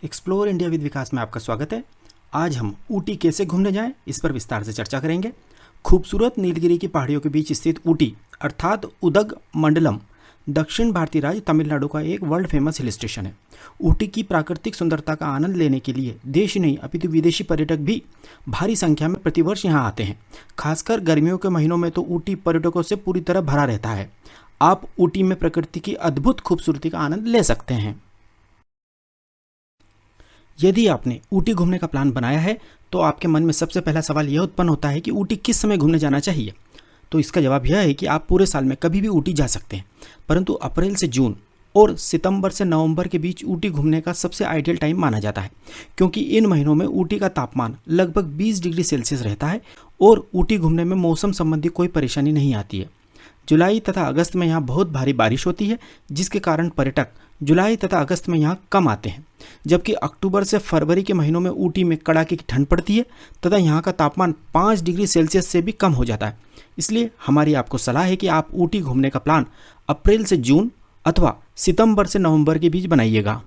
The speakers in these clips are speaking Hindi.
एक्सप्लोर इंडिया विद विकास में आपका स्वागत है। आज हम ऊटी कैसे घूमने जाएं इस पर विस्तार से चर्चा करेंगे। खूबसूरत नीलगिरी की पहाड़ियों के बीच स्थित ऊटी अर्थात उदग मंडलम दक्षिण भारतीय राज्य तमिलनाडु का एक वर्ल्ड फेमस हिल स्टेशन है। ऊटी की प्राकृतिक सुंदरता का आनंद लेने के लिए देश ही नहीं अपितु विदेशी पर्यटक भी भारी संख्या में प्रतिवर्ष यहाँ आते हैं। खासकर गर्मियों के महीनों में तो ऊटी पर्यटकों से पूरी तरह भरा रहता है। आप ऊटी में प्रकृति की अद्भुत खूबसूरती का आनंद ले सकते हैं। यदि आपने ऊटी घूमने का प्लान बनाया है तो आपके मन में सबसे पहला सवाल यह उत्पन्न होता है कि ऊटी किस समय घूमने जाना चाहिए। तो इसका जवाब यह है कि आप पूरे साल में कभी भी ऊटी जा सकते हैं, परंतु अप्रैल से जून और सितंबर से नवंबर के बीच ऊटी घूमने का सबसे आइडियल टाइम माना जाता है, क्योंकि इन महीनों में ऊटी का तापमान लगभग 20 डिग्री सेल्सियस रहता है और ऊटी घूमने में मौसम संबंधी कोई परेशानी नहीं आती है। जुलाई तथा अगस्त में यहाँ बहुत भारी बारिश होती है, जिसके कारण पर्यटक जुलाई तथा अगस्त में यहाँ कम आते हैं, जबकि अक्टूबर से फरवरी के महीनों में ऊटी में कड़ाके की ठंड पड़ती है तथा यहाँ का तापमान 5 डिग्री सेल्सियस से भी कम हो जाता है। इसलिए हमारी आपको सलाह है कि आप ऊटी घूमने का प्लान अप्रैल से जून अथवा सितंबर से नवंबर के बीच बनाइएगा।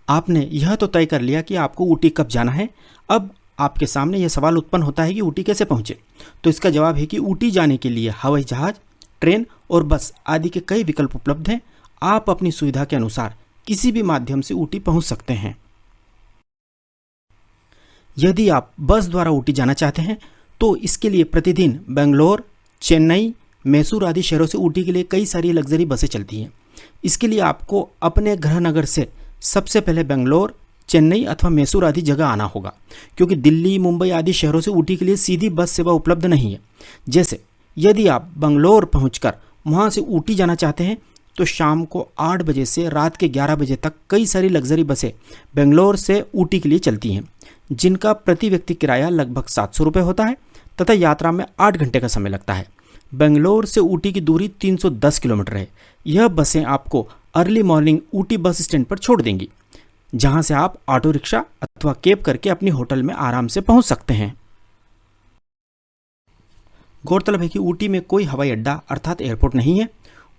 आपने यह तो तय कर लिया कि आपको ऊटी कब जाना है। अब आपके सामने यह सवाल उत्पन्न होता है कि ऊटी कैसे पहुंचे। तो इसका जवाब है कि ऊटी जाने के लिए हवाई जहाज, ट्रेन और बस आदि के कई विकल्प उपलब्ध हैं। आप अपनी सुविधा के अनुसार किसी भी माध्यम से ऊटी पहुंच सकते हैं। यदि आप बस द्वारा ऊटी जाना चाहते हैं तो इसके लिए प्रतिदिन बेंगलोर, चेन्नई, मैसूर आदि शहरों से ऊटी के लिए कई सारी लग्जरी बसें चलती हैं। इसके लिए आपको अपने गृह नगर से सबसे पहले बेंगलोर, चेन्नई अथवा मैसूर आदि जगह आना होगा, क्योंकि दिल्ली, मुंबई आदि शहरों से ऊटी के लिए सीधी बस सेवा उपलब्ध नहीं है। जैसे यदि आप बंगलोर पहुंचकर वहां से ऊटी जाना चाहते हैं तो शाम को 8 बजे से रात के 11 बजे तक कई सारी लग्जरी बसें बेंगलोर से ऊटी के लिए चलती हैं, जिनका प्रति व्यक्ति किराया लगभग 700 रुपये होता है तथा यात्रा में 8 घंटे का समय लगता है। बेंगलोर से ऊटी की दूरी 310 किलोमीटर है। यह बसें आपको early morning Ooty bus stand पर छोड़ देंगी, जहां से आप ऑटो रिक्शा अथवा कैब करके अपनी होटल में आराम से पहुंच सकते हैं। गौरतलब है कि ऊटी में कोई हवाई अड्डा अर्थात एयरपोर्ट नहीं है।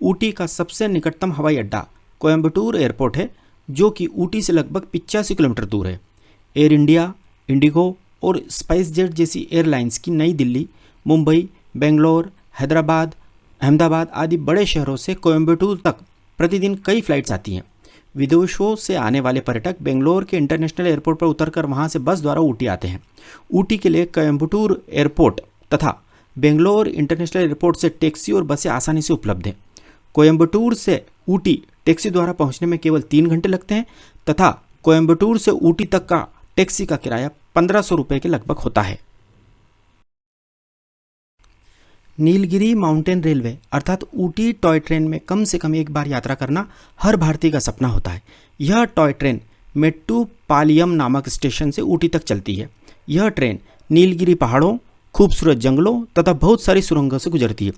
ऊटी का सबसे निकटतम हवाई अड्डा कोयम्बटूर एयरपोर्ट है, जो कि ऊटी से लगभग 85 किलोमीटर दूर है। एयर इंडिया, इंडिगो और स्पाइस जेट जैसी एयरलाइंस की नई दिल्ली, मुंबई, बेंगलोर, हैदराबाद, अहमदाबाद आदि बड़े शहरों से कोयम्बटूर तक प्रतिदिन कई फ्लाइट्स आती हैं। विदेशों से आने वाले पर्यटक बेंगलोर के इंटरनेशनल एयरपोर्ट पर उतरकर वहां से बस द्वारा ऊटी आते हैं। ऊटी के लिए कोयम्बटूर एयरपोर्ट तथा बेंगलोर इंटरनेशनल एयरपोर्ट से टैक्सी और बसें आसानी से उपलब्ध हैं। कोयम्बटूर से ऊटी टैक्सी द्वारा पहुंचने में केवल 3 घंटे लगते हैं तथा कोयम्बटूर से ऊटी तक का टैक्सी का किराया 1500 रुपये के लगभग होता है। नीलगिरी माउंटेन रेलवे अर्थात ऊटी टॉय ट्रेन में कम से कम एक बार यात्रा करना हर भारतीय का सपना होता है। यह टॉय ट्रेन मेट्टुपालियम नामक स्टेशन से ऊटी तक चलती है। यह ट्रेन नीलगिरी पहाड़ों, खूबसूरत जंगलों तथा बहुत सारी सुरंगों से गुजरती है।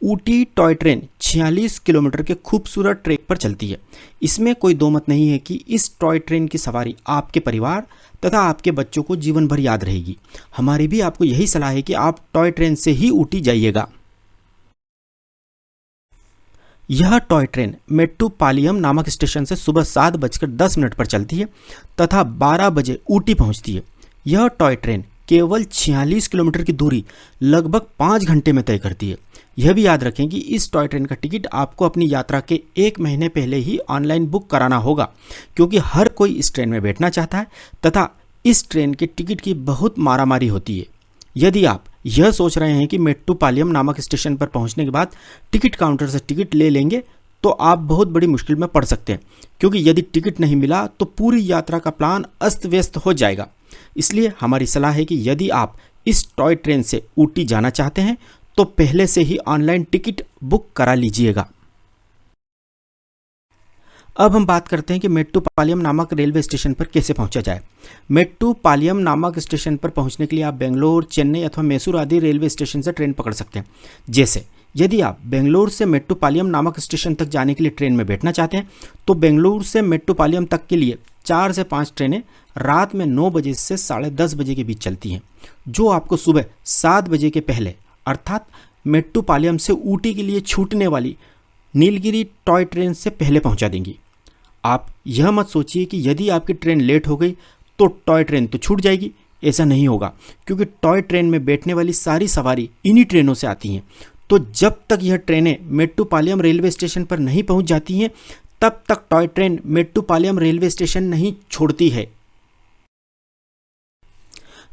ऊटी टॉय ट्रेन 46 किलोमीटर के खूबसूरत ट्रैक पर चलती है। इसमें कोई दो मत नहीं है कि इस टॉय ट्रेन की सवारी आपके परिवार तथा आपके बच्चों को जीवन भर याद रहेगी। हमारी भी आपको यही सलाह है कि आप टॉय ट्रेन से ही ऊटी जाइएगा। यह टॉय ट्रेन मेट्टुपालियम नामक स्टेशन से सुबह 7:10 पर चलती है तथा 12 बजे ऊटी पहुंचती है। यह टॉय ट्रेन केवल 46 किलोमीटर की दूरी लगभग 5 घंटे में तय करती है। यह भी याद रखें कि इस टॉय ट्रेन का टिकट आपको अपनी यात्रा के 1 महीने पहले ही ऑनलाइन बुक कराना होगा, क्योंकि हर कोई इस ट्रेन में बैठना चाहता है तथा इस ट्रेन के टिकट की बहुत मारामारी होती है। यदि आप यह सोच रहे हैं कि मेट्टुपालियम नामक स्टेशन पर पहुंचने के बाद टिकट काउंटर से टिकट ले लेंगे तो आप बहुत बड़ी मुश्किल में पड़ सकते हैं, क्योंकि यदि टिकट नहीं मिला तो पूरी यात्रा का प्लान अस्त व्यस्त हो जाएगा। इसलिए हमारी सलाह है कि यदि आप इस टॉय ट्रेन से ऊटी जाना चाहते हैं तो पहले से ही ऑनलाइन टिकट बुक करा लीजिएगा। अब हम बात करते हैं कि मेट्टुपालियम नामक रेलवे स्टेशन पर कैसे पहुंचा जाए। मेट्टुपालियम नामक स्टेशन पर पहुंचने के लिए आप बेंगलोर, चेन्नई अथवा मैसूर आदि रेलवे स्टेशन से ट्रेन पकड़ सकते हैं। जैसे यदि आप बेंगलोर से मेट्टुपालियम नामक स्टेशन तक जाने के लिए ट्रेन में बैठना चाहते हैं तो बेंगलोर से मेट्टुपालियम तक के लिए 4 से 5 ट्रेनें रात में 9 बजे से 10:30 बजे के बीच चलती हैं, जो आपको सुबह 7 बजे के पहले अर्थात मेट्टुपालियम से ऊटी के लिए छूटने वाली नीलगिरी टॉय ट्रेन से पहले पहुंचा देंगी। आप यह मत सोचिए कि यदि आपकी ट्रेन लेट हो गई तो टॉय ट्रेन तो छूट जाएगी। ऐसा नहीं होगा, क्योंकि टॉय ट्रेन में बैठने वाली सारी सवारी इन्हीं ट्रेनों से आती हैं। तो जब तक यह ट्रेनें मेट्टुपालयम रेलवे स्टेशन पर नहीं पहुंच जाती हैं, तब तक toy train Mettupalayam railway station नहीं छोड़ती है।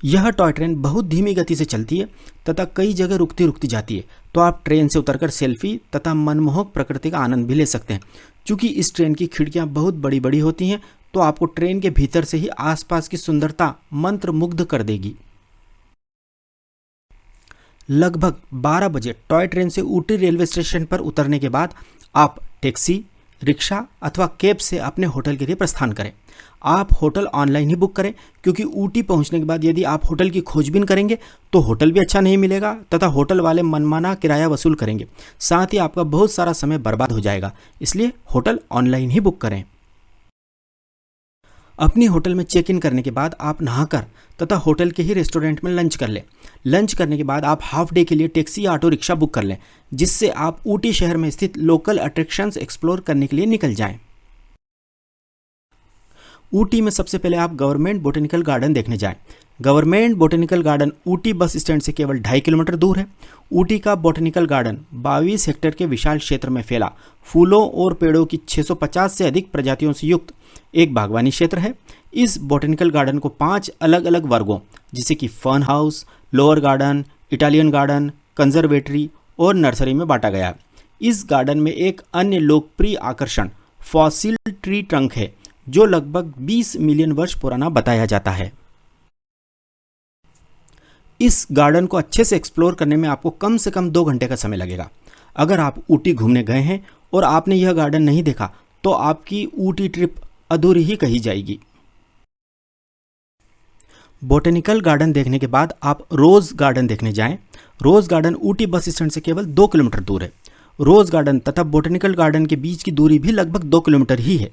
यह टॉय ट्रेन बहुत धीमी गति से चलती है तथा कई जगह रुकती रुकती जाती है, तो आप ट्रेन से उतरकर सेल्फी तथा मनमोहक प्रकृति का आनंद भी ले सकते हैं। चूंकि इस ट्रेन की खिड़कियां बहुत बड़ी बड़ी होती हैं, तो आपको ट्रेन के भीतर से ही आसपास की सुंदरता मंत्रमुग्ध कर देगी। लगभग 12 बजे टॉय ट्रेन से ऊटी रेलवे स्टेशन पर उतरने के बाद आप टैक्सी, रिक्शा अथवा कैब से अपने होटल के लिए प्रस्थान करें। आप होटल ऑनलाइन ही बुक करें, क्योंकि ऊटी पहुंचने के बाद यदि आप होटल की खोजबीन करेंगे तो होटल भी अच्छा नहीं मिलेगा तथा होटल वाले मनमाना किराया वसूल करेंगे। साथ ही आपका बहुत सारा समय बर्बाद हो जाएगा। इसलिए होटल ऑनलाइन ही बुक करें। अपनी होटल में चेक इन करने के बाद आप नहाकर तथा होटल के ही रेस्टोरेंट में लंच कर लें। लंच करने के बाद आप हाफ डे के लिए टैक्सी या ऑटो रिक्शा बुक कर लें, जिससे आप ऊटी शहर में स्थित लोकल अट्रैक्शंस एक्सप्लोर करने के लिए निकल जाएं। ऊटी में सबसे पहले आप गवर्नमेंट बोटेनिकल गार्डन देखने जाएं। Government botanical garden Ooty bus stand से केवल 2.5 किलोमीटर दूर है। ऊटी का बोटेनिकल गार्डन 22 हेक्टेयर के विशाल क्षेत्र में फैला फूलों और पेड़ों की 650 से अधिक प्रजातियों से युक्त एक बागवानी क्षेत्र है। इस बोटेनिकल गार्डन को 5 अलग अलग वर्गों, जैसे कि fun house, lower garden, Italian garden, conservatory और नर्सरी में बांटा गया है। इस गार्डन में एक अन्य लोकप्रिय आकर्षण फॉसिल ट्री ट्रंक है, जो लगभग 20 मिलियन वर्ष पुराना बताया जाता है। इस गार्डन को अच्छे से एक्सप्लोर करने में आपको कम से कम 2 घंटे का समय लगेगा। अगर आप ऊटी घूमने गए हैं और आपने यह गार्डन नहीं देखा, तो आपकी ऊटी ट्रिप अधूरी ही कही जाएगी। बोटेनिकल गार्डन देखने के बाद आप रोज गार्डन देखने जाएं। रोज गार्डन ऊटी बस स्टैंड से केवल 2 किलोमीटर दूर है। रोज गार्डन तथा बोटेनिकल गार्डन के बीच की दूरी भी लगभग 2 किलोमीटर ही है।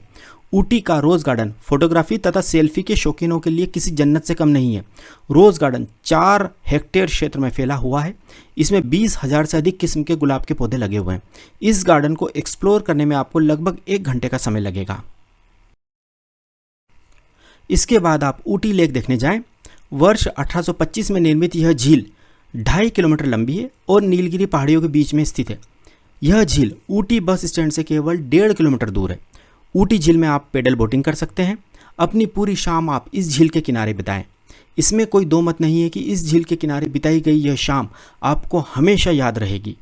ऊटी का रोज गार्डन फोटोग्राफी तथा सेल्फी के शौकीनों के लिए किसी जन्नत से कम नहीं है। रोज गार्डन 4 हेक्टेयर क्षेत्र में फैला हुआ है। इसमें 20,000 से अधिक किस्म के गुलाब के पौधे लगे हुए हैं। इस गार्डन को एक्सप्लोर करने में आपको लगभग 1 घंटे का समय लगेगा। इसके बाद आप ऊटी लेक देखने जाएं। वर्ष 1825 में निर्मित यह झील 2.5 किलोमीटर लंबी है और नीलगिरी पहाड़ियों के बीच में स्थित है। यह झील ऊटी बस स्टैंड से केवल 1.5 किलोमीटर दूर है। ऊटी झील में आप पेडल बोटिंग कर सकते हैं। अपनी पूरी शाम आप इस झील के किनारे बिताएं। इसमें कोई दो मत नहीं है कि इस झील के किनारे बिताई गई यह शाम आपको हमेशा याद रहेगी।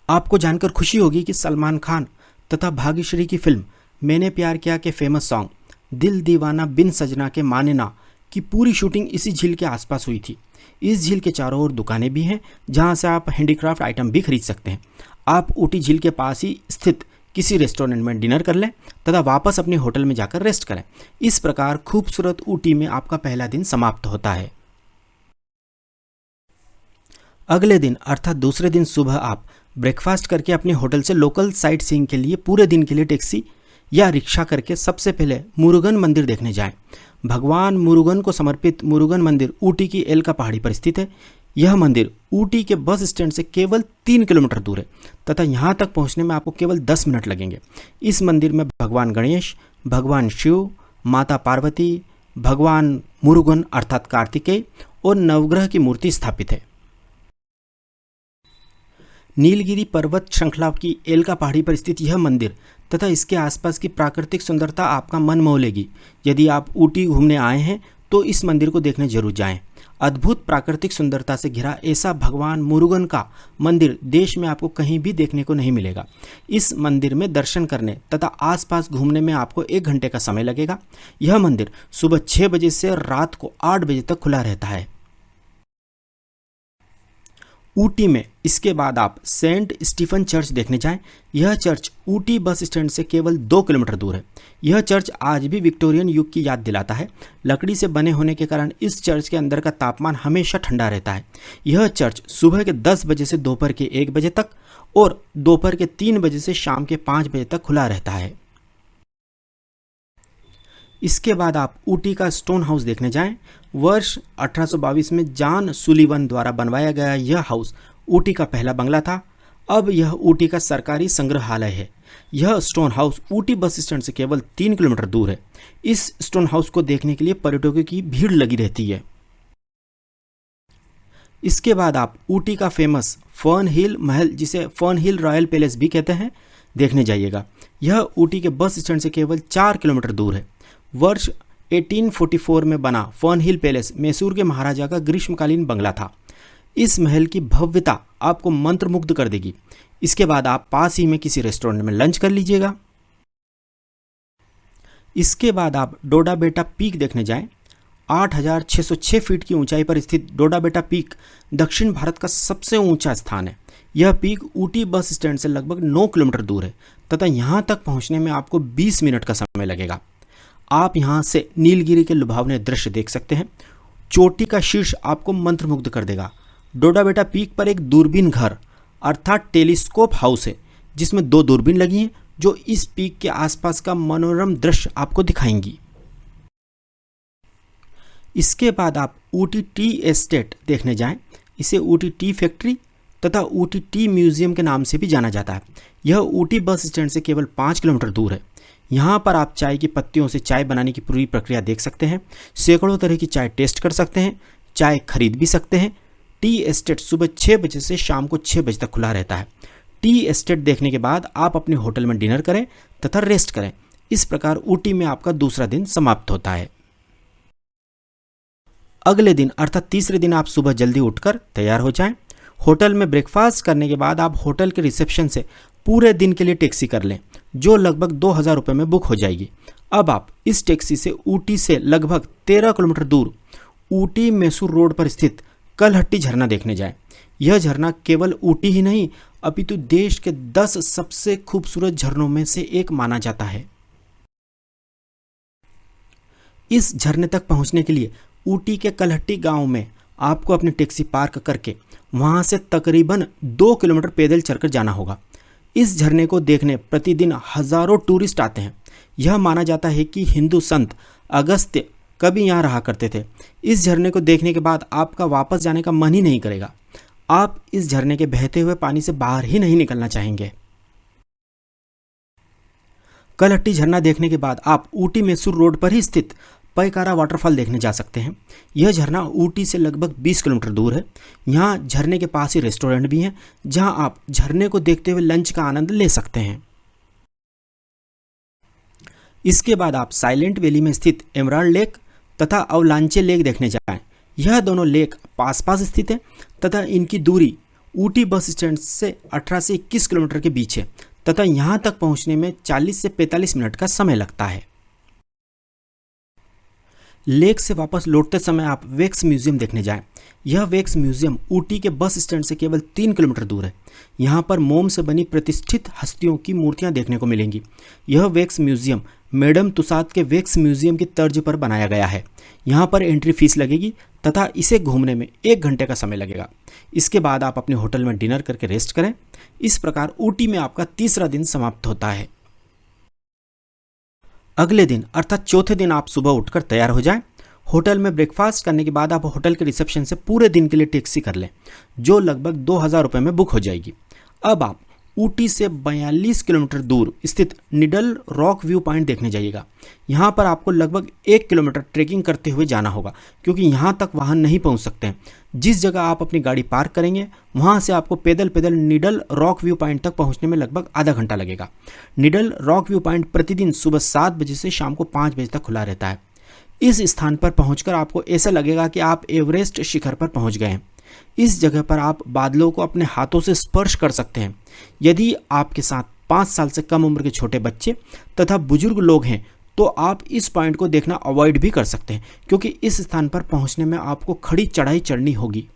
आपको जानकर खुशी होगी कि सलमान खान तथा भाग्यश्री की फिल्म मैंने प्यार किया के फेमस सॉन्ग दिल दीवाना बिन सजना के माने ना की पूरी शूटिंग इसी झील के आसपास हुई थी। इस झील के चारों ओर दुकानें भी हैं, जहां से आप हैंडीक्राफ्ट आइटम भी खरीद सकते हैं। आप ऊटी झील के पास ही स्थित किसी रेस्टोरेंट में डिनर कर लें तथा वापस अपने होटल में जाकर रेस्ट करें। इस प्रकार खूबसूरत ऊटी में आपका पहला दिन समाप्त होता है। अगले दिन अर्थात दूसरे दिन सुबह आप ब्रेकफास्ट करके अपने होटल से लोकल साइट सीइंग के लिए पूरे दिन के लिए टैक्सी या रिक्शा करके सबसे पहले मुरुगन मंदिर देखने जाएं। भगवान मुरुगन को समर्पित मुरुगन मंदिर ऊटी की एलका पहाड़ी पर स्थित है। यह मंदिर ऊटी के बस स्टैंड से केवल 3 किलोमीटर दूर है तथा यहाँ तक पहुँचने में आपको केवल 10 मिनट लगेंगे। इस मंदिर में भगवान गणेश, भगवान शिव, माता पार्वती, भगवान मुरुगन अर्थात कार्तिकेय और नवग्रह की मूर्ति स्थापित है। नीलगिरी पर्वत श्रृंखला की एलका पहाड़ी पर स्थित यह मंदिर तथा इसके आसपास की प्राकृतिक सुंदरता आपका मन मोह लेगी। यदि आप ऊटी घूमने आए हैं तो इस मंदिर को देखने जरूर जाएं। अद्भुत प्राकृतिक सुंदरता से घिरा ऐसा भगवान मुरुगन का मंदिर देश में आपको कहीं भी देखने को नहीं मिलेगा। इस मंदिर में दर्शन करने तथा आसपास घूमने में आपको 1 घंटे का समय लगेगा। यह मंदिर सुबह 6 बजे से रात को 8 बजे तक खुला रहता है। ऊटी में इसके बाद आप सेंट स्टीफन चर्च देखने जाएं। यह चर्च ऊटी बस स्टैंड से केवल 2 किलोमीटर दूर है। यह चर्च आज भी विक्टोरियन युग की याद दिलाता है। लकड़ी से बने होने के कारण इस चर्च के अंदर का तापमान हमेशा ठंडा रहता है। यह चर्च सुबह के 10 बजे से दोपहर के 1 बजे तक और दोपहर के 3 बजे से शाम के 5 बजे तक खुला रहता है। इसके बाद आप ऊटी का स्टोन हाउस देखने जाएं। वर्ष 1822 में जॉन सुलिवन द्वारा बनवाया गया यह हाउस ऊटी का पहला बंगला था। अब यह ऊटी का सरकारी संग्रहालय है। यह stone house Ooty bus stand से केवल 3 किलोमीटर दूर है। इस स्टोन हाउस को देखने के लिए पर्यटकों की भीड़ लगी रहती है। इसके बाद आप ऊटी का फेमस फर्न हिल महल, जिसे फर्न हिल रॉयल पैलेस भी कहते हैं, देखने जाइएगा। यह ऊटी के बस स्टैंड से केवल 4 किलोमीटर दूर है। वर्ष 1844 में बना फर्न हिल पैलेस मैसूर के महाराजा का ग्रीष्मकालीन बंगला था। इस महल की भव्यता आपको मंत्रमुग्ध कर देगी। इसके बाद आप पास ही में किसी रेस्टोरेंट में लंच कर लीजिएगा। इसके बाद आप डोडा बेटा पीक देखने जाएं। 8,606 फीट की ऊंचाई पर स्थित डोडा बेटा पीक दक्षिण भारत का सबसे ऊंचा स्थान है। यह पीक ऊटी बस स्टैंड से लगभग 9 किलोमीटर दूर है तथा यहाँ तक पहुँचने में आपको 20 मिनट का समय लगेगा। आप यहाँ से नीलगिरी के लुभावने दृश्य देख सकते हैं। चोटी का शीर्ष आपको मंत्रमुग्ध कर देगा। डोडा बेटा पीक पर एक दूरबीन घर अर्थात टेलीस्कोप हाउस है, जिसमें 2 दूरबीन लगी हैं जो इस पीक के आसपास का मनोरम दृश्य आपको दिखाएंगी। इसके बाद आप ऊटी टी एस्टेट देखने जाएं। इसे ऊटी टी फैक्ट्री तथा ऊटी टी म्यूजियम के नाम से भी जाना जाता है। यह ऊटी बस स्टैंड से केवल 5 किलोमीटर दूर है। यहाँ पर आप चाय की पत्तियों से चाय बनाने की पूरी प्रक्रिया देख सकते हैं। सैकड़ों तरह की चाय टेस्ट कर सकते हैं, चाय खरीद भी सकते हैं। टी एस्टेट सुबह 6 बजे से शाम को 6 बजे तक खुला रहता है। टी एस्टेट देखने के बाद आप अपने होटल में डिनर करें तथा रेस्ट करें। इस प्रकार ऊटी में आपका दूसरा दिन समाप्त होता है। अगले दिन अर्थात तीसरे दिन आप सुबह जल्दी उठकर तैयार हो जाएं। होटल में ब्रेकफास्ट करने के बाद आप होटल के रिसेप्शन से पूरे दिन के लिए टैक्सी कर लें, जो लगभग 2,000 रुपये में बुक हो जाएगी। अब आप इस टैक्सी से ऊटी से लगभग 13 किलोमीटर दूर ऊटी मैसूर रोड पर स्थित कलहट्टी झरना देखने जाएं। यह झरना केवल ऊटी ही नहीं अपितु देश के 10 सबसे खूबसूरत झरनों में से एक माना जाता है। इस झरने तक पहुंचने के लिए ऊटी के कलहट्टी गांव में आपको अपनी टैक्सी पार्क करके वहां से तकरीबन 2 किलोमीटर पैदल चलकर जाना होगा। इस झरने को देखने प्रतिदिन हजारों टूरिस्ट आते हैं। यह माना जाता है कि हिंदू संत अगस्त्य कभी यहाँ रहा करते थे। इस झरने को देखने के बाद आपका वापस जाने का मन ही नहीं करेगा। आप इस झरने के बहते हुए पानी से बाहर ही नहीं निकलना चाहेंगे। कलहट्टी झरना देखने के बाद आप ऊटी मैसूर रोड पर ही स्थित पैकारा वाटरफॉल देखने जा सकते हैं। यह झरना ऊटी से लगभग 20 किलोमीटर दूर है। यहाँ झरने के पास ही रेस्टोरेंट भी है, जहाँ आप झरने को देखते हुए लंच का आनंद ले सकते हैं। इसके बाद आप साइलेंट वैली में स्थित एमराल्ड लेक तथा अवलांचे लेक देखने जाएं। यह दोनों लेक पास पास स्थित है तथा इनकी दूरी ऊटी बस स्टैंड से 18 से 21 किलोमीटर के बीच है तथा यहाँ तक पहुँचने में 40 से 45 मिनट का समय लगता है। लेक से वापस लौटते समय आप वैक्स म्यूजियम देखने जाएं। यह वैक्स म्यूजियम ऊटी के बस स्टैंड से केवल 3 किलोमीटर दूर है। यहाँ पर मोम से बनी प्रतिष्ठित हस्तियों की मूर्तियाँ देखने को मिलेंगी। यह वैक्स म्यूजियम मैडम तुसाद के वैक्स म्यूजियम की तर्ज पर बनाया गया है। यहाँ पर एंट्री फीस लगेगी तथा इसे घूमने में 1 घंटे का समय लगेगा। इसके बाद आप अपने होटल में डिनर करके रेस्ट करें। इस प्रकार ऊटी में आपका तीसरा दिन समाप्त होता है। अगले दिन अर्थात चौथे दिन आप सुबह उठकर तैयार हो जाएं। होटल में ब्रेकफास्ट करने के बाद आप होटल के रिसेप्शन से पूरे दिन के लिए टैक्सी कर लें, जो लगभग 2,000 रुपये में बुक हो जाएगी। अब आप ऊटी से 42 किलोमीटर दूर स्थित निडल रॉक व्यू पॉइंट देखने जाइएगा। यहाँ पर आपको लगभग 1 किलोमीटर ट्रैकिंग करते हुए जाना होगा, क्योंकि यहाँ तक वाहन नहीं पहुँच सकते हैं। जिस जगह आप अपनी गाड़ी पार्क करेंगे वहाँ से आपको पैदल पैदल निडल रॉक व्यू पॉइंट तक पहुँचने में लगभग आधा घंटा लगेगा। निडल रॉक व्यू पॉइंट प्रतिदिन सुबह 7 बजे से शाम को 5 बजे तक खुला रहता है। इस स्थान पर पहुंचकर आपको ऐसा लगेगा कि आप एवरेस्ट शिखर पर पहुंच गए हैं। इस जगह पर आप बादलों को अपने हाथों से स्पर्श कर सकते हैं। यदि आपके साथ 5 साल से कम उम्र के छोटे बच्चे तथा बुजुर्ग लोग हैं तो आप इस पॉइंट को देखना अवॉइड भी कर सकते हैं, क्योंकि इस स्थान पर पहुंचने में आपको खड़ी चढ़ाई चढ़नी होगी।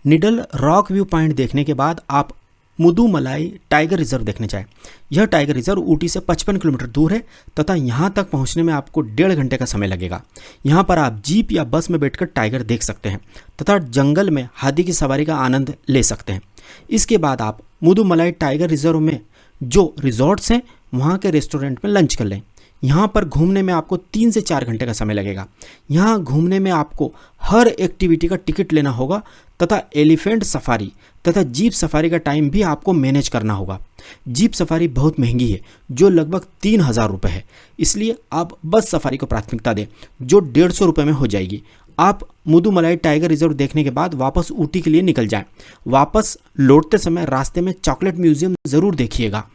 निडल रॉक व्यू पॉइंट देखने के बाद आप मुदुमलाई टाइगर रिजर्व देखने जाएं। यह टाइगर रिजर्व ऊटी से 55 किलोमीटर दूर है तथा यहाँ तक पहुँचने में आपको 1.5 घंटे का समय लगेगा। यहाँ पर आप जीप या बस में बैठकर टाइगर देख सकते हैं तथा जंगल में हाथी की सवारी का आनंद ले सकते हैं। इसके बाद आप मुदुमलाई टाइगर रिजर्व में जो रिजॉर्ट्स हैं वहाँ के रेस्टोरेंट में लंच कर लें। यहाँ पर घूमने में आपको 3 से 4 घंटे का समय लगेगा। यहाँ घूमने में आपको हर एक्टिविटी का टिकट लेना होगा तथा एलिफेंट सफारी तथा जीप सफारी का टाइम भी आपको मैनेज करना होगा। जीप सफारी बहुत महंगी है, जो लगभग 3,000 रुपये है, इसलिए आप बस सफारी को प्राथमिकता दें जो 150 रुपये में हो जाएगी। आप मुदुमलाई टाइगर रिजर्व देखने के बाद वापस ऊटी के लिए निकल जाएं। वापस लौटते समय रास्ते में चॉकलेट म्यूजियम ज़रूर देखिएगा।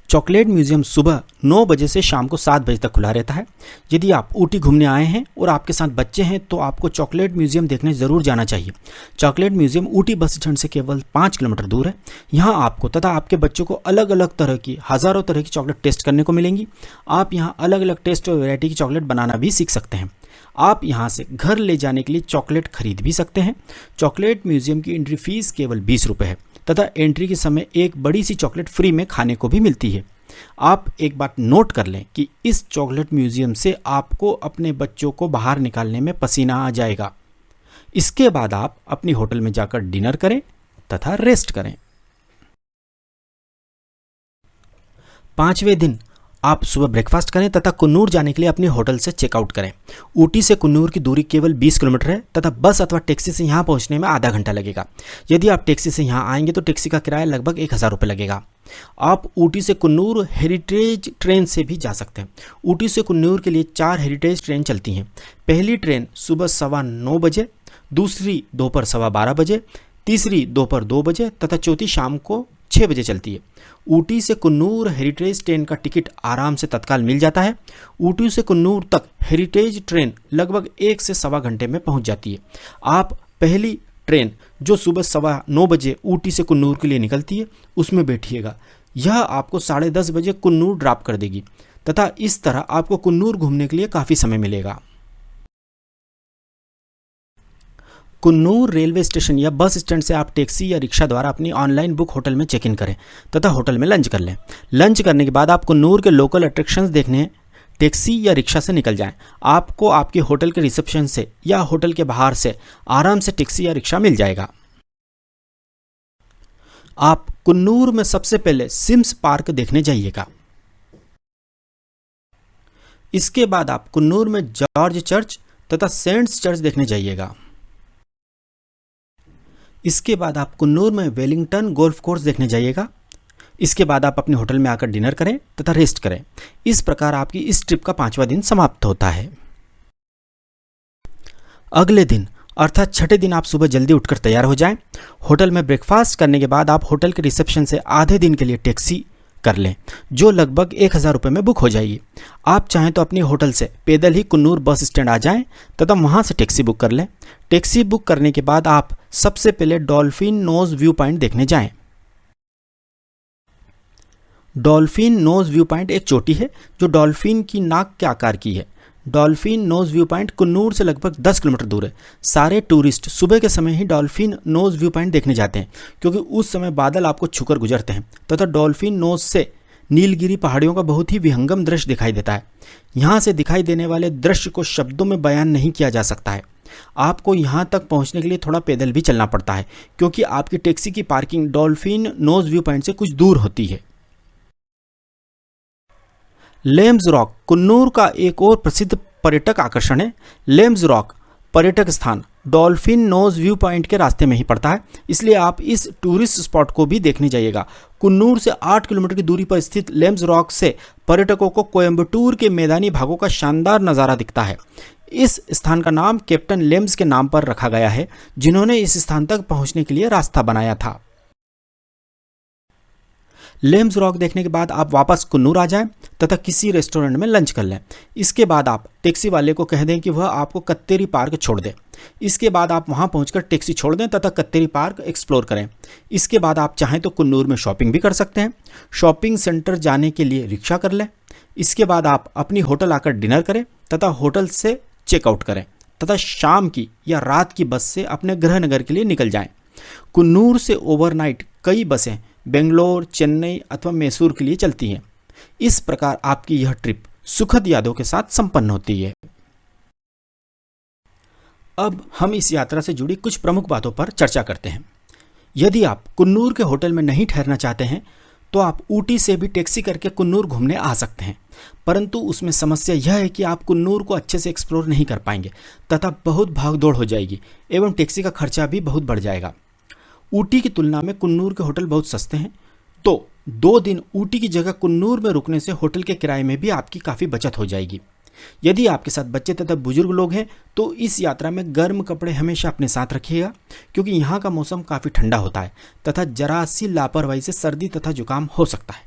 चॉकलेट म्यूजियम सुबह 9 बजे से शाम को 7 बजे तक खुला रहता है। यदि आप ऊटी घूमने आए हैं और आपके साथ बच्चे हैं तो आपको चॉकलेट म्यूजियम देखने ज़रूर जाना चाहिए। Chocolate museum Ooty bus stand से केवल 5 किलोमीटर दूर है। यहाँ आपको तथा आपके बच्चों को अलग अलग तरह की हज़ारों तरह की चॉकलेट टेस्ट करने को मिलेंगी। आप यहाँ अलग अलग टेस्ट और वैरायटी की चॉकलेट बनाना भी सीख सकते हैं। आप यहाँ से घर ले जाने के लिए चॉकलेट खरीद भी सकते हैं। चॉकलेट म्यूजियम की एंट्री फीस केवल 20 रुपये है तथा एंट्री के समय एक बड़ी सी चॉकलेट फ्री में खाने को भी मिलती है। आप एक बात नोट कर लें कि इस चॉकलेट म्यूजियम से आपको अपने बच्चों को बाहर निकालने में पसीना आ जाएगा। इसके बाद आप अपनी होटल में जाकर डिनर करें तथा रेस्ट करें। 5वें दिन आप सुबह ब्रेकफास्ट करें तथा कुन्नूर जाने के लिए अपने होटल से चेकआउट करें। ऊटी से कुन्नूर की दूरी केवल 20 किलोमीटर है तथा बस अथवा टैक्सी से यहाँ पहुँचने में आधा घंटा लगेगा। यदि आप टैक्सी से यहाँ आएंगे तो टैक्सी का किराया लगभग 1,000 रुपये लगेगा। आप ऊटी से कुन्नूर हेरिटेज ट्रेन से भी जा सकते हैं। ऊटी से कुन्नूर के लिए 4 हेरिटेज ट्रेन चलती हैं। पहली ट्रेन सुबह 9:15 बजे, दूसरी दोपहर 12:15 बजे, तीसरी दोपहर 2 बजे तथा चौथी शाम को 6 बजे चलती है। ऊटी से कुन्नूर हेरिटेज ट्रेन का टिकट आराम से तत्काल मिल जाता है। ऊटी से कुन्नूर तक हेरिटेज ट्रेन लगभग 1 से सवा घंटे में पहुंच जाती है। आप पहली ट्रेन जो सुबह 9:15 बजे ऊटी से कुन्नूर के लिए निकलती है उसमें बैठिएगा। यह आपको 10:30 बजे कुन्नूर ड्रॉप कर देगी तथा इस तरह आपको कुन्नूर घूमने के लिए काफ़ी समय मिलेगा। कुन्नूर रेलवे स्टेशन या बस स्टैंड से आप टैक्सी या रिक्शा द्वारा अपनी ऑनलाइन बुक होटल में चेक इन करें तथा होटल में लंच कर लें। लंच करने के बाद आप कुन्नूर के लोकल अट्रैक्शंस देखने टैक्सी या रिक्शा से निकल जाएं। आपको आपके होटल के रिसेप्शन से या होटल के बाहर से आराम से टैक्सी या रिक्शा मिल जाएगा। आप कुन्नूर में सबसे पहले सिम्स पार्क देखने जाइएगा। इसके बाद आप कुन्नूर में जॉर्ज चर्च तथा सेंट्स चर्च देखने जाइएगा। इसके बाद आप कुन्नूर में वेलिंगटन गोल्फ कोर्स देखने जाइएगा। इसके बाद आप अपने होटल में आकर डिनर करें तथा रेस्ट करें। इस प्रकार आपकी इस ट्रिप का 5वां दिन समाप्त होता है। अगले दिन अर्थात छठे दिन आप सुबह जल्दी उठकर तैयार हो जाएं। होटल में ब्रेकफास्ट करने के बाद आप होटल के रिसेप्शन से आधे दिन के लिए टैक्सी कर लें जो लगभग 1,000 रुपये में बुक हो जाएगी। आप चाहें तो अपने होटल से पैदल ही कुन्नूर बस स्टैंड आ जाएं तथा वहां से टैक्सी बुक कर लें। टैक्सी बुक करने के बाद आप सबसे पहले डॉल्फिन नोज व्यू पॉइंट देखने जाएं। डॉल्फिन नोज व्यू पॉइंट एक चोटी है जो डॉल्फिन की नाक के आकार की है। Dolphin nose view point Coonoor से लगभग 10 किलोमीटर दूर है। सारे टूरिस्ट सुबह के समय ही डॉल्फिन नोज व्यू पॉइंट देखने जाते हैं क्योंकि उस समय बादल आपको छूकर गुजरते हैं तथा डॉल्फिन नोज से नीलगिरी पहाड़ियों का बहुत ही विहंगम दृश्य दिखाई देता है। यहाँ से दिखाई देने वाले दृश्य को शब्दों में बयान नहीं किया जा सकता है। आपको यहाँ तक पहुँचने के लिए थोड़ा पैदल भी चलना पड़ता है क्योंकि आपकी टैक्सी की parking dolphin nose view point से कुछ दूर होती है। लेम्स रॉक कुन्नूर का एक और प्रसिद्ध पर्यटक आकर्षण है। लेम्स रॉक पर्यटक स्थान डॉल्फिन नोज व्यू पॉइंट के रास्ते में ही पड़ता है, इसलिए आप इस टूरिस्ट स्पॉट को भी देखने जाइएगा। कुन्नूर से 8 किलोमीटर की दूरी पर स्थित लेम्स रॉक से पर्यटकों को कोयम्बटूर के मैदानी भागों का शानदार नज़ारा दिखता है। इस स्थान का नाम कैप्टन लेम्स के नाम पर रखा गया है जिन्होंने इस स्थान तक पहुंचने के लिए रास्ता बनाया था। लेम्स रॉक देखने के बाद आप वापस कुन्नूर आ जाएं तथा किसी रेस्टोरेंट में लंच कर लें। इसके बाद आप टैक्सी वाले को कह दें कि वह आपको कत्तेरी पार्क छोड़ दे। इसके बाद आप वहां पहुंचकर टैक्सी छोड़ दें तथा कत्तेरी पार्क एक्सप्लोर करें। इसके बाद आप चाहें तो कुन्नूर में शॉपिंग भी कर सकते हैं। शॉपिंग सेंटर जाने के लिए रिक्शा कर लें। इसके बाद आप अपनी होटल आकर डिनर करें तथा होटल से चेकआउट करें तथा शाम की या रात की बस से अपने गृह नगर के लिए निकल जाएं। कुन्नूर से ओवरनाइट कई बसें बेंगलोर, चेन्नई अथवा मैसूर के लिए चलती हैं। इस प्रकार आपकी यह ट्रिप सुखद यादों के साथ संपन्न होती है। अब हम इस यात्रा से जुड़ी कुछ प्रमुख बातों पर चर्चा करते हैं। यदि आप कुन्नूर के होटल में नहीं ठहरना चाहते हैं तो आप ऊटी से भी टैक्सी करके कुन्नूर घूमने आ सकते हैं, परंतु उसमें समस्या यह है कि आप कुन्नूर को अच्छे से एक्सप्लोर नहीं कर पाएंगे तथा बहुत भागदौड़ हो जाएगी एवं टैक्सी का खर्चा भी बहुत बढ़ जाएगा। ऊटी की तुलना में कुन्नूर के होटल बहुत सस्ते हैं, तो 2 दिन ऊटी की जगह कुन्नूर में रुकने से होटल के किराए में भी आपकी काफ़ी बचत हो जाएगी। यदि आपके साथ बच्चे तथा बुजुर्ग लोग हैं तो इस यात्रा में गर्म कपड़े हमेशा अपने साथ रखिएगा, क्योंकि यहाँ का मौसम काफ़ी ठंडा होता है तथा जरा सी लापरवाही से सर्दी तथा जुकाम हो सकता है।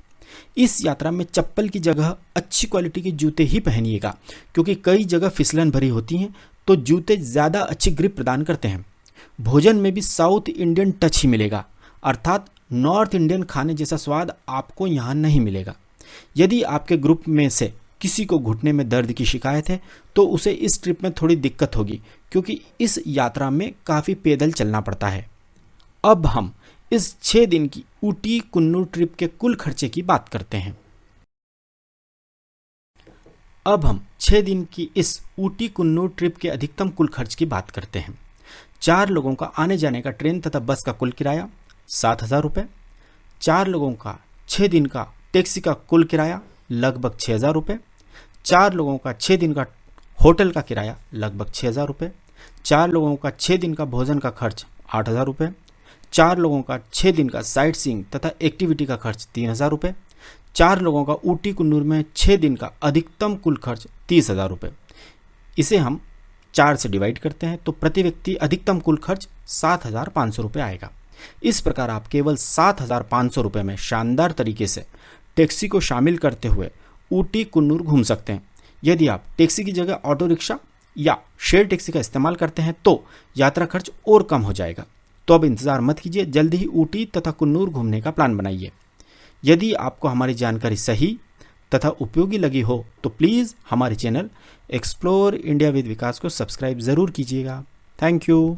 इस यात्रा में चप्पल की जगह अच्छी क्वालिटी के जूते ही पहनिएगा, क्योंकि कई जगह फिसलन भरी होती हैं, तो जूते ज़्यादा अच्छी ग्रिप प्रदान करते हैं। भोजन में भी साउथ इंडियन टच ही मिलेगा, अर्थात नॉर्थ इंडियन खाने जैसा स्वाद आपको यहाँ नहीं मिलेगा। यदि आपके ग्रुप में से किसी को घुटने में दर्द की शिकायत है तो उसे इस ट्रिप में थोड़ी दिक्कत होगी, क्योंकि इस यात्रा में काफ़ी पैदल चलना पड़ता है। अब हम इस 6 दिन की ऊटी कुन्नूर ट्रिप के कुल खर्चे की बात करते हैं। अब हम 6 दिन की इस ऊटी कुन्नूर ट्रिप के अधिकतम कुल खर्च की बात करते हैं। 4 लोगों का आने जाने का ट्रेन तथा बस का कुल किराया 7,000 रुपये। 4 लोगों का 6 दिन का टैक्सी का कुल किराया लगभग 6,000 रुपये। 4 लोगों का 6 दिन का होटल का किराया लगभग 6,000 रुपये। 4 लोगों का 6 दिन का भोजन का खर्च 8,000 रुपये। 4 लोगों का 6 दिन का साइट सीइंग तथा एक्टिविटी का खर्च 3,000 रुपये। 4 लोगों का ऊटी कुन्नूर में 6 दिन का अधिकतम कुल खर्च 30,000 रुपये। इसे हम 4 से डिवाइड करते हैं तो प्रति व्यक्ति अधिकतम कुल खर्च 7,500 रुपये आएगा। इस प्रकार आप केवल 7,500 रुपये में शानदार तरीके से टैक्सी को शामिल करते हुए ऊटी कुन्नूर घूम सकते हैं। यदि आप टैक्सी की जगह ऑटो रिक्शा या शेयर टैक्सी का इस्तेमाल करते हैं तो यात्रा खर्च और कम हो जाएगा। तो अब इंतज़ार मत कीजिए, जल्दी ही ऊटी तथा कुन्नूर घूमने का प्लान बनाइए। यदि आपको हमारी जानकारी सही तथा उपयोगी लगी हो तो प्लीज़ हमारे चैनल एक्सप्लोर इंडिया विद विकास को सब्सक्राइब ज़रूर कीजिएगा। Thank you.